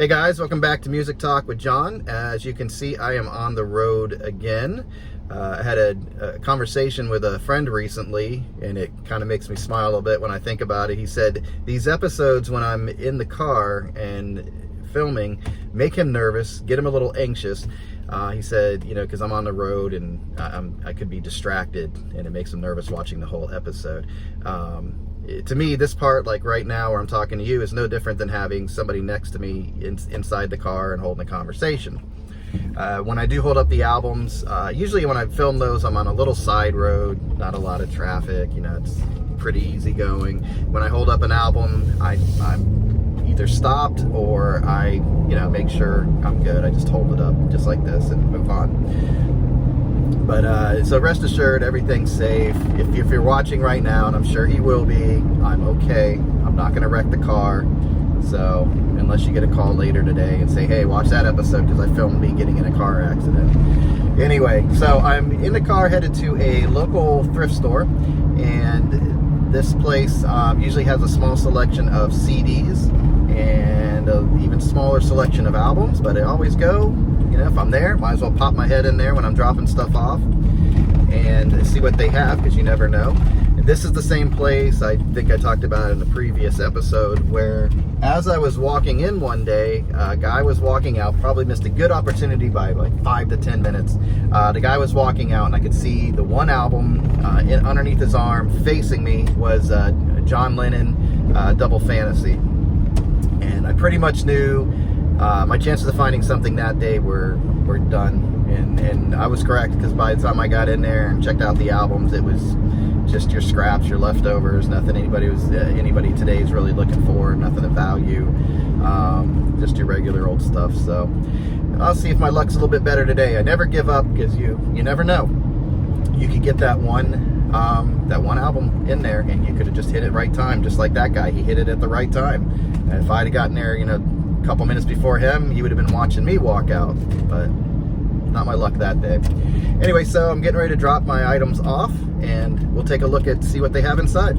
Hey guys, welcome back to Music Talk with John. As you can see, I am on the road again. I had a conversation with a friend recently, and it kind of makes me smile a little bit when I think about it. He said, these episodes when I'm in the car and filming make him nervous, get him a little anxious. He said, you know, because I'm on the road and I could be distracted, and it makes him nervous watching the whole episode. To me, this part, like right now where I'm talking to you, is no different than having somebody next to me inside the car and holding a conversation. When I do hold up the albums, usually when I film those, I'm on a little side road, not a lot of traffic, you know, it's pretty easy going. When I hold up an album, I'm either stopped or I, you know, make sure I'm good. I just hold it up just like this and move on. But so rest assured, everything's safe. If you're watching right now, and I'm sure he will be, I'm okay. I'm not going to wreck the car. So unless you get a call later today and say, hey, watch that episode because I filmed me getting in a car accident. Anyway, so I'm in the car headed to a local thrift store, and this place usually has a small selection of CDs and an even smaller selection of albums, but I always go. You know, if I'm there, might as well pop my head in there when I'm dropping stuff off and see what they have, because you never know. And this is the same place I think I talked about in the previous episode, where as I was walking in one day, a guy was walking out, probably missed a good opportunity by like 5 to 10 minutes. The guy was walking out and I could see the one album underneath his arm facing me was John Lennon, Double Fantasy. And I pretty much knew my chances of finding something that day were done, and I was correct, because by the time I got in there and checked out the albums, it was just your scraps, your leftovers, nothing anybody today is really looking for, nothing of value, just your regular old stuff. So I'll see if my luck's a little bit better today. I never give up, because you never know. You could get that one album in there, and you could have just hit it right time, just like that guy. He hit it at the right time. And if I'd have gotten there, you know, a couple minutes before him, he would have been watching me walk out, but not my luck that day. Anyway, so I'm getting ready to drop my items off, and we'll take a look at see what they have inside.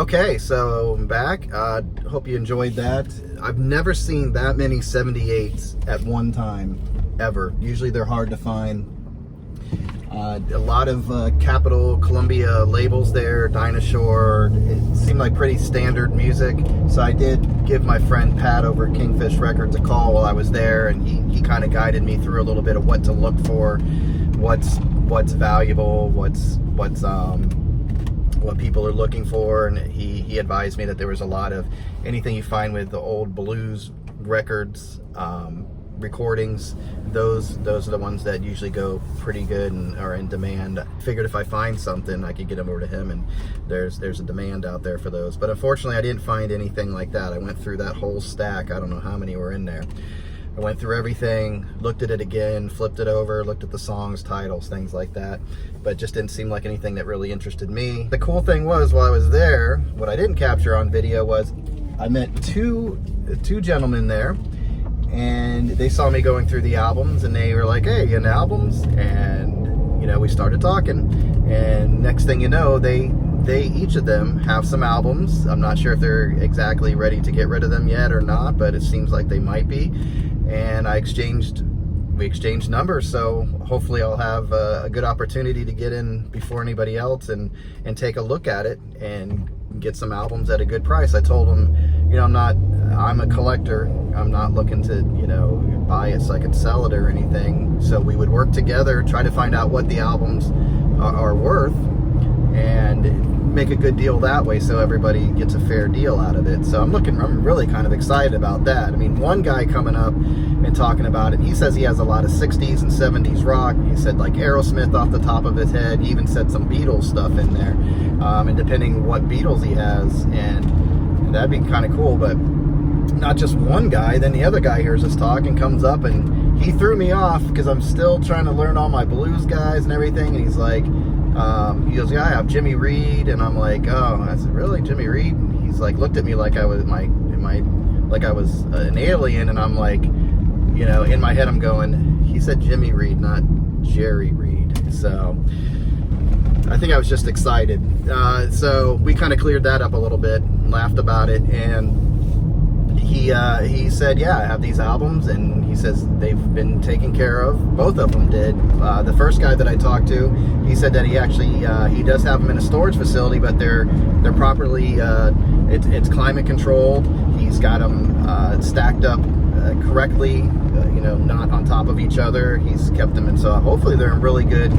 Okay, so I'm back. Hope you enjoyed that. I've never seen that many 78s at one time, ever. Usually they're hard to find. A lot of Capitol Columbia labels there, Dinosaur. It seemed like pretty standard music. So I did give my friend Pat over at Kingfish Records a call while I was there, and he kind of guided me through a little bit of what to look for, what's valuable, what people are looking for, and he advised me that there was a lot of anything you find with the old blues records, recordings. Those are the ones that usually go pretty good and are in demand. I figured if I find something, I could get them over to him, and there's a demand out there for those. But unfortunately, I didn't find anything like that. I went through that whole stack. I don't know how many were in there. I went through everything, looked at it again, flipped it over, looked at the songs, titles, things like that, but just didn't seem like anything that really interested me. The cool thing was, while I was there, what I didn't capture on video was I met two gentlemen there, and they saw me going through the albums, and they were like, "Hey, you into albums?" And, you know, we started talking, and next thing you know, they each of them have some albums. I'm not sure if they're exactly ready to get rid of them yet or not, but it seems like they might be. And we exchanged numbers, so hopefully I'll have a good opportunity to get in before anybody else and take a look at it and get some albums at a good price. I told them, you know, I'm a collector. I'm not looking to, you know, buy it so I can sell it or anything. So we would work together, try to find out what the albums are worth, and make a good deal that way so everybody gets a fair deal out of it. So I'm really kind of excited about that. I mean, one guy coming up and talking about it, he says he has a lot of 60s and 70s rock. He said like Aerosmith off the top of his head. He even said some Beatles stuff in there, and depending what Beatles he has, and that'd be kind of cool. But not just one guy, then the other guy hears us talk and comes up, and he threw me off because I'm still trying to learn all my blues guys and everything, and he's like, he goes, "Yeah, I have Jimmy Reed," and I'm like, "Oh," I said, "Really, Jimmy Reed?" And he's like, looked at me like I was like I was an alien, and I'm like, you know, in my head I'm going, he said Jimmy Reed, not Jerry Reed. So I think I was just excited. So we kind of cleared that up a little bit, laughed about it, and he said, "Yeah, I have these albums," and he says they've been taken care of. Both of them did. The first guy that I talked to, he said that he actually he does have them in a storage facility, but they're properly it's climate controlled. He's got them stacked up correctly, you know, not on top of each other. He's kept them in, so hopefully they're in really good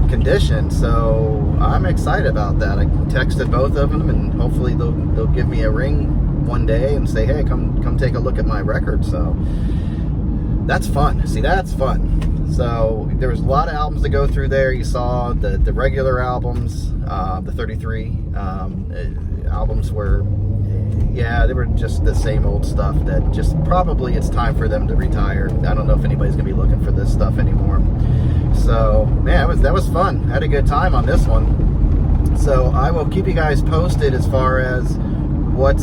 condition. So I'm excited about that. I texted both of them, and hopefully they'll give me a ring one day and say, "Hey, come take a look at my record." So that's fun. See, that's fun. So there was a lot of albums to go through there. You saw the regular albums, the 33 albums were, yeah, they were just the same old stuff that just probably it's time for them to retire. I don't know if anybody's gonna be looking for this stuff anymore. So man, that was fun. I had a good time on this one. So I will keep you guys posted as far as what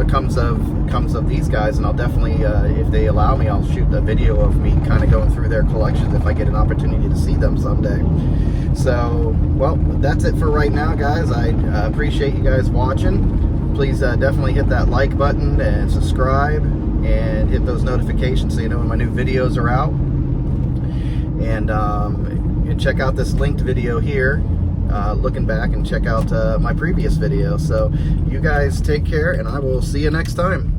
comes of these guys, and I'll definitely, if they allow me, I'll shoot a video of me kind of going through their collections if I get an opportunity to see them someday. So, well, that's it for right now, guys. I appreciate you guys watching. Please definitely hit that like button and subscribe, and hit those notifications so you know when my new videos are out. And check out this linked video here. Looking back, and check out my previous video. So you guys take care, and I will see you next time.